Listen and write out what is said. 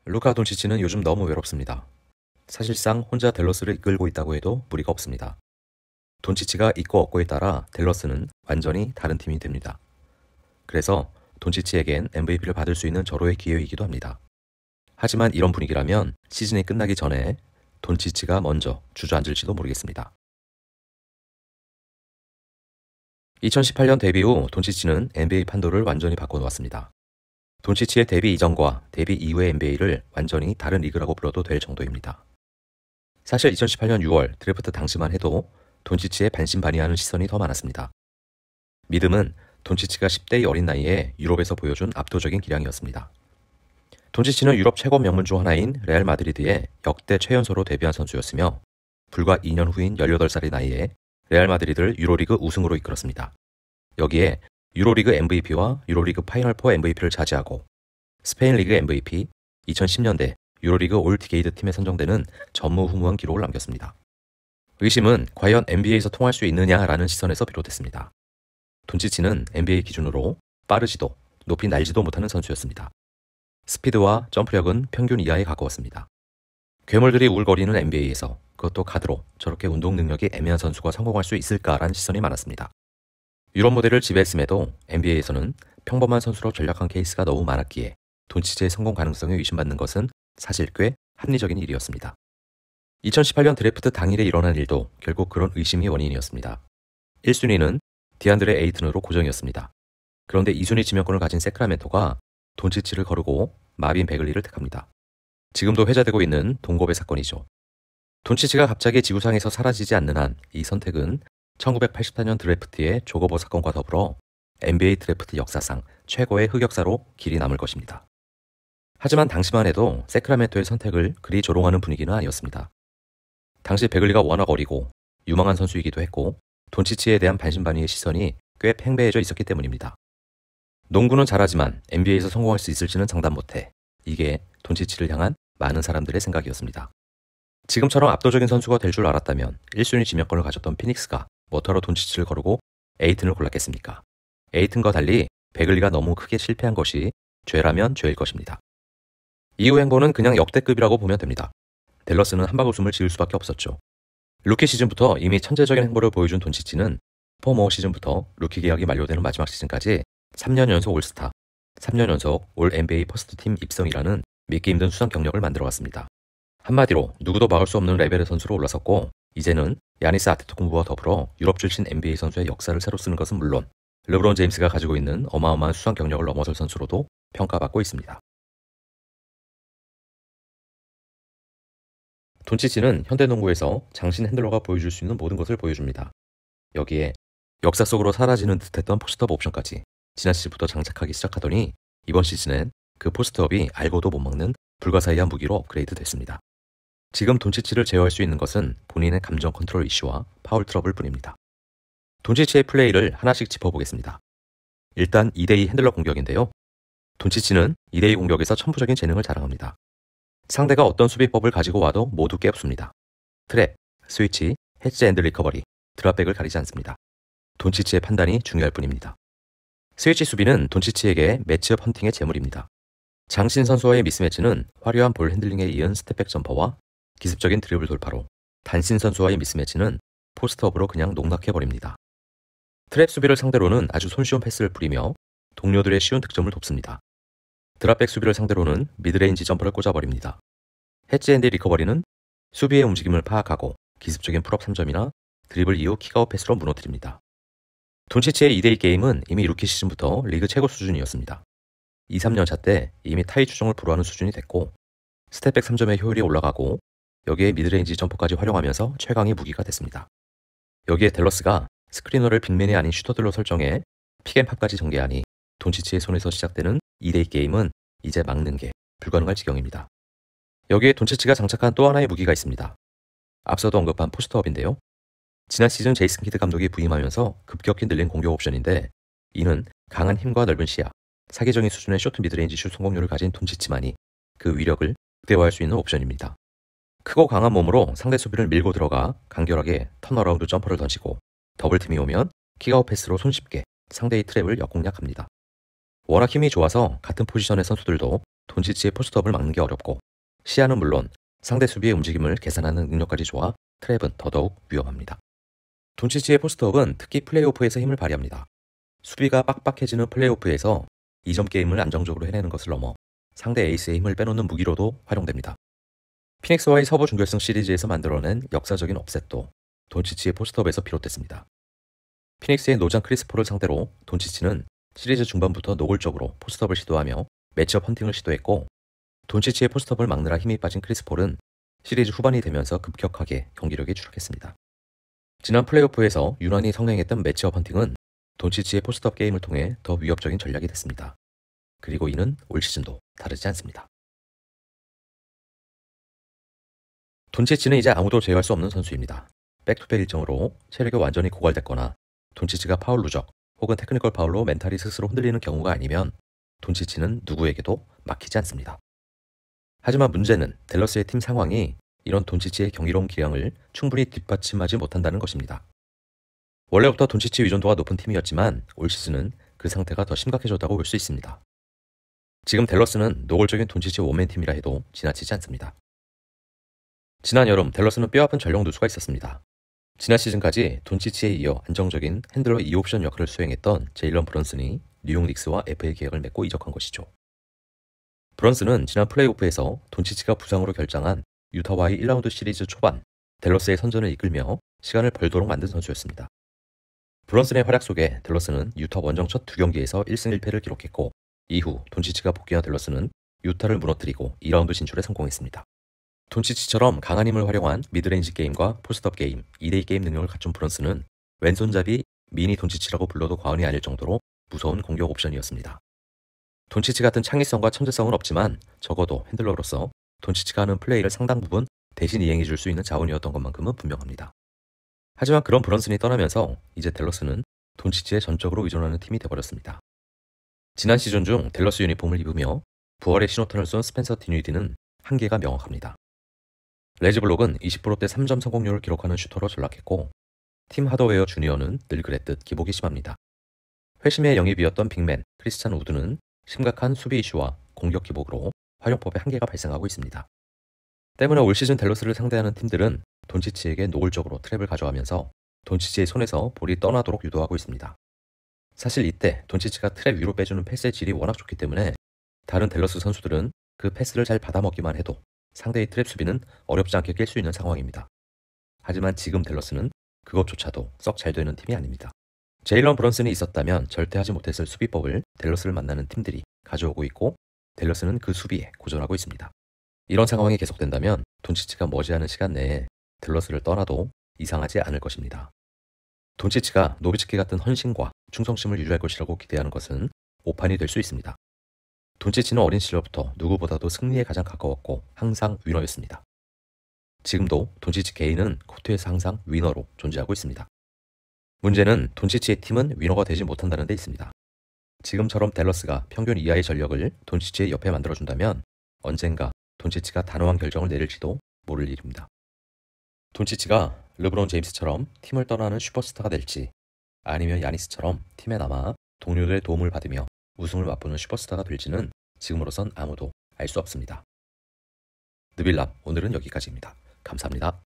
루카 돈치치는 요즘 너무 외롭습니다. 사실상 혼자 댈러스를 이끌고 있다고 해도 무리가 없습니다. 돈치치가 있고 없고에 따라 댈러스는 완전히 다른 팀이 됩니다. 그래서 돈치치에겐 MVP를 받을 수 있는 절호의 기회이기도 합니다. 하지만 이런 분위기라면 시즌이 끝나기 전에 돈치치가 먼저 주저앉을지도 모르겠습니다. 2018년 데뷔 후 돈치치는 NBA 판도를 완전히 바꿔놓았습니다. 돈치치의 데뷔 이전과 데뷔 이후의 NBA를 완전히 다른 리그라고 불러도 될 정도입니다. 사실 2018년 6월 드래프트 당시만 해도 돈치치의 반신반의하는 시선이 더 많았습니다. 믿음은 돈치치가 10대의 어린 나이에 유럽에서 보여준 압도적인 기량이었습니다. 돈치치는 유럽 최고 명문 중 하나인 레알 마드리드의 역대 최연소로 데뷔한 선수였으며 불과 2년 후인 18살의 나이에 레알 마드리드를 유로리그 우승으로 이끌었습니다. 여기에 유로리그 MVP와 유로리그 파이널4 MVP를 차지하고 스페인 리그 MVP, 2010년대 유로리그 올디게이드 팀에 선정되는 전무후무한 기록을 남겼습니다. 의심은 과연 NBA에서 통할 수 있느냐라는 시선에서 비롯됐습니다. 돈치치는 NBA 기준으로 빠르지도 높이 날지도 못하는 선수였습니다. 스피드와 점프력은 평균 이하에 가까웠습니다. 괴물들이 우울거리는 NBA에서 그것도 가드로 저렇게 운동 능력이 애매한 선수가 성공할 수 있을까라는 시선이 많았습니다. 유럽 무대를 지배했음에도 NBA에서는 평범한 선수로 전락한 케이스가 너무 많았기에 돈치치의 성공 가능성이 의심받는 것은 사실 꽤 합리적인 일이었습니다. 2018년 드래프트 당일에 일어난 일도 결국 그런 의심이 원인이었습니다. 1순위는 디안드레 에이튼으로 고정이었습니다. 그런데 2순위 지명권을 가진 세크라멘토가 돈치치를 거르고 마빈 베글리를 택합니다. 지금도 회자되고 있는 동고배 사건이죠. 돈치치가 갑자기 지구상에서 사라지지 않는 한 이 선택은 1984년 드래프트의 조거버 사건과 더불어 NBA 드래프트 역사상 최고의 흑역사로 길이 남을 것입니다. 하지만 당시만 해도 세크라멘토의 선택을 그리 조롱하는 분위기는 아니었습니다. 당시 베글리가 워낙 어리고 유망한 선수이기도 했고 돈치치에 대한 반신반의의 시선이 꽤 팽배해져 있었기 때문입니다. 농구는 잘하지만 NBA에서 성공할 수 있을지는 장담 못해. 이게 돈치치를 향한 많은 사람들의 생각이었습니다. 지금처럼 압도적인 선수가 될 줄 알았다면 1순위 지명권을 가졌던 피닉스가 뭐하러 돈치치를 거르고 에이튼을 골랐겠습니까? 에이튼과 달리 베글리가 너무 크게 실패한 것이 죄라면 죄일 것입니다. 이후 행보는 그냥 역대급이라고 보면 됩니다. 댈러스는 한바구음을 지을 수밖에 없었죠. 루키 시즌부터 이미 천재적인 행보를 보여준 돈치치는 포모 시즌부터 루키 계약이 만료되는 마지막 시즌까지 3년 연속 올스타, 3년 연속 올 NBA 퍼스트팀 입성이라는 믿기 힘든 수상 경력을 만들어왔습니다. 한마디로 누구도 막을 수 없는 레벨의 선수로 올라섰고 이제는 야니스 아테토쿤보와 더불어 유럽 출신 NBA 선수의 역사를 새로 쓰는 것은 물론 르브론 제임스가 가지고 있는 어마어마한 수상 경력을 넘어설 선수로도 평가받고 있습니다. 돈치치는 현대농구에서 장신 핸들러가 보여줄 수 있는 모든 것을 보여줍니다. 여기에 역사 속으로 사라지는 듯했던 포스트업 옵션까지 지난 시즌부터 장착하기 시작하더니 이번 시즌엔 그 포스트업이 알고도 못 막는 불가사의한 무기로 업그레이드 됐습니다. 지금 돈치치를 제어할 수 있는 것은 본인의 감정 컨트롤 이슈와 파울 트러블 뿐입니다. 돈치치의 플레이를 하나씩 짚어보겠습니다. 일단 2대2 핸들러 공격인데요. 돈치치는 2대2 공격에서 천부적인 재능을 자랑합니다. 상대가 어떤 수비법을 가지고 와도 모두 깨부숩니다. 트랩, 스위치, 헤지 앤드 리커버리, 드랍백을 가리지 않습니다. 돈치치의 판단이 중요할 뿐입니다. 스위치 수비는 돈치치에게 매치업 헌팅의 재물입니다. 장신 선수와의 미스매치는 화려한 볼 핸들링에 이은 스텝백 점퍼와 기습적인 드리블 돌파로, 단신 선수와의 미스매치는 포스트업으로 그냥 농락해버립니다. 트랩 수비를 상대로는 아주 손쉬운 패스를 뿌리며 동료들의 쉬운 득점을 돕습니다. 드랍백 수비를 상대로는 미드레인지 점퍼를 꽂아버립니다. 헤지 앤드 리커버리는 수비의 움직임을 파악하고 기습적인 풀업 3점이나 드리블 이후 킥아웃 패스로 무너뜨립니다. 돈치치의 2대2 게임은 이미 루키 시즌부터 리그 최고 수준이었습니다. 2, 3년차 때 이미 타이 추종을 불허하는 수준이 됐고 스텝백 3점의 효율이 올라가고 여기에 미드레인지 점퍼까지 활용하면서 최강의 무기가 됐습니다. 여기에 댈러스가 스크리너를 빅맨이 아닌 슈터들로 설정해 픽앤팝까지 전개하니 돈치치의 손에서 시작되는 2대2 게임은 이제 막는 게 불가능할 지경입니다. 여기에 돈치치가 장착한 또 하나의 무기가 있습니다. 앞서도 언급한 포스트업인데요. 지난 시즌 제이슨 키드 감독이 부임하면서 급격히 늘린 공격 옵션인데 이는 강한 힘과 넓은 시야, 사기적인 수준의 쇼트 미드레인지 슛 성공률을 가진 돈치치만이 그 위력을 극대화할 수 있는 옵션입니다. 크고 강한 몸으로 상대 수비를 밀고 들어가 간결하게 턴어라운드 점퍼를 던지고 더블팀이 오면 킥아웃 패스로 손쉽게 상대의 트랩을 역공략합니다. 워낙 힘이 좋아서 같은 포지션의 선수들도 돈치치의 포스트업을 막는 게 어렵고 시야는 물론 상대 수비의 움직임을 계산하는 능력까지 좋아 트랩은 더더욱 위험합니다. 돈치치의 포스트업은 특히 플레이오프에서 힘을 발휘합니다. 수비가 빡빡해지는 플레이오프에서 2점 게임을 안정적으로 해내는 것을 넘어 상대 에이스의 힘을 빼놓는 무기로도 활용됩니다. 피닉스와의 서부 준결승 시리즈에서 만들어낸 역사적인 업셋도 돈치치의 포스트업에서 비롯됐습니다. 피닉스의 노장 크리스포를 상대로 돈치치는 시리즈 중반부터 노골적으로 포스트업을 시도하며 매치업 헌팅을 시도했고, 돈치치의 포스트업을 막느라 힘이 빠진 크리스폴은 시리즈 후반이 되면서 급격하게 경기력이 추락했습니다. 지난 플레이오프에서 유난히 성행했던 매치업 헌팅은 돈치치의 포스트업 게임을 통해 더 위협적인 전략이 됐습니다. 그리고 이는 올 시즌도 다르지 않습니다. 돈치치는 이제 아무도 제어할 수 없는 선수입니다. 백투백 일정으로 체력이 완전히 고갈됐거나 돈치치가 파울 누적 혹은 테크니컬 파울로 멘탈이 스스로 흔들리는 경우가 아니면 돈치치는 누구에게도 막히지 않습니다. 하지만 문제는 댈러스의 팀 상황이 이런 돈치치의 경이로운 기량을 충분히 뒷받침하지 못한다는 것입니다. 원래부터 돈치치 의존도가 높은 팀이었지만 올 시즌은 그 상태가 더 심각해졌다고 볼 수 있습니다. 지금 댈러스는 노골적인 돈치치 원맨 팀이라 해도 지나치지 않습니다. 지난 여름 댈러스는 뼈아픈 전력 누수가 있었습니다. 지난 시즌까지 돈치치에 이어 안정적인 핸들러 2옵션 역할을 수행했던 제일런 브런슨이 뉴욕 닉스와 FA 계약을 맺고 이적한 것이죠. 브런슨은 지난 플레이오프에서 돈치치가 부상으로 결장한 유타와의 1라운드 시리즈 초반 댈러스의 선전을 이끌며 시간을 벌도록 만든 선수였습니다. 브런슨의 활약 속에 댈러스는 유타 원정 첫 2경기에서 1승 1패를 기록했고, 이후 돈치치가 복귀한 댈러스는 유타를 무너뜨리고 2라운드 진출에 성공했습니다. 돈치치처럼 강한 힘을 활용한 미드레인지 게임과 포스트업 게임, 2대2 게임 능력을 갖춘 브런슨은 왼손잡이 미니 돈치치라고 불러도 과언이 아닐 정도로 무서운 공격 옵션이었습니다. 돈치치 같은 창의성과 천재성은 없지만 적어도 핸들러로서 돈치치가 하는 플레이를 상당 부분 대신 이행해 줄 수 있는 자원이었던 것만큼은 분명합니다. 하지만 그런 브런슨이 떠나면서 이제 댈러스는 돈치치에 전적으로 의존하는 팀이 되어버렸습니다. 지난 시즌 중 댈러스 유니폼을 입으며 부활의 신호탄을 쏜 스펜서 디뉴이디는 한계가 명확합니다. 레지 블록은 20%대 3점 성공률을 기록하는 슈터로 전락했고, 팀 하더웨어 주니어는 늘 그랬듯 기복이 심합니다. 회심의 영입이었던 빅맨 크리스찬 우드는 심각한 수비 이슈와 공격 기복으로 활용법에 한계가 발생하고 있습니다. 때문에 올 시즌 댈러스를 상대하는 팀들은 돈치치에게 노골적으로 트랩을 가져가면서 돈치치의 손에서 볼이 떠나도록 유도하고 있습니다. 사실 이때 돈치치가 트랩 위로 빼주는 패스의 질이 워낙 좋기 때문에 다른 댈러스 선수들은 그 패스를 잘 받아먹기만 해도 상대의 트랩 수비는 어렵지 않게 깰 수 있는 상황입니다. 하지만 지금 댈러스는 그것조차도 썩 잘 되는 팀이 아닙니다. 제일런 브런슨이 있었다면 절대 하지 못했을 수비법을 댈러스를 만나는 팀들이 가져오고 있고, 댈러스는 그 수비에 고전하고 있습니다. 이런 상황이 계속된다면 돈치치가 머지않은 시간 내에 댈러스를 떠나도 이상하지 않을 것입니다. 돈치치가 노비츠키 같은 헌신과 충성심을 유지할 것이라고 기대하는 것은 오판이 될 수 있습니다. 돈치치는 어린 시절부터 누구보다도 승리에 가장 가까웠고 항상 위너였습니다. 지금도 돈치치 개인은 코트에서 항상 위너로 존재하고 있습니다. 문제는 돈치치의 팀은 위너가 되지 못한다는 데 있습니다. 지금처럼 댈러스가 평균 이하의 전력을 돈치치의 옆에 만들어준다면 언젠가 돈치치가 단호한 결정을 내릴지도 모를 일입니다. 돈치치가 르브론 제임스처럼 팀을 떠나는 슈퍼스타가 될지, 아니면 야니스처럼 팀에 남아 동료들의 도움을 받으며 우승을 맛보는 슈퍼스타가 될지는 지금으로선 아무도 알 수 없습니다. 느빌랍, 오늘은 여기까지입니다. 감사합니다.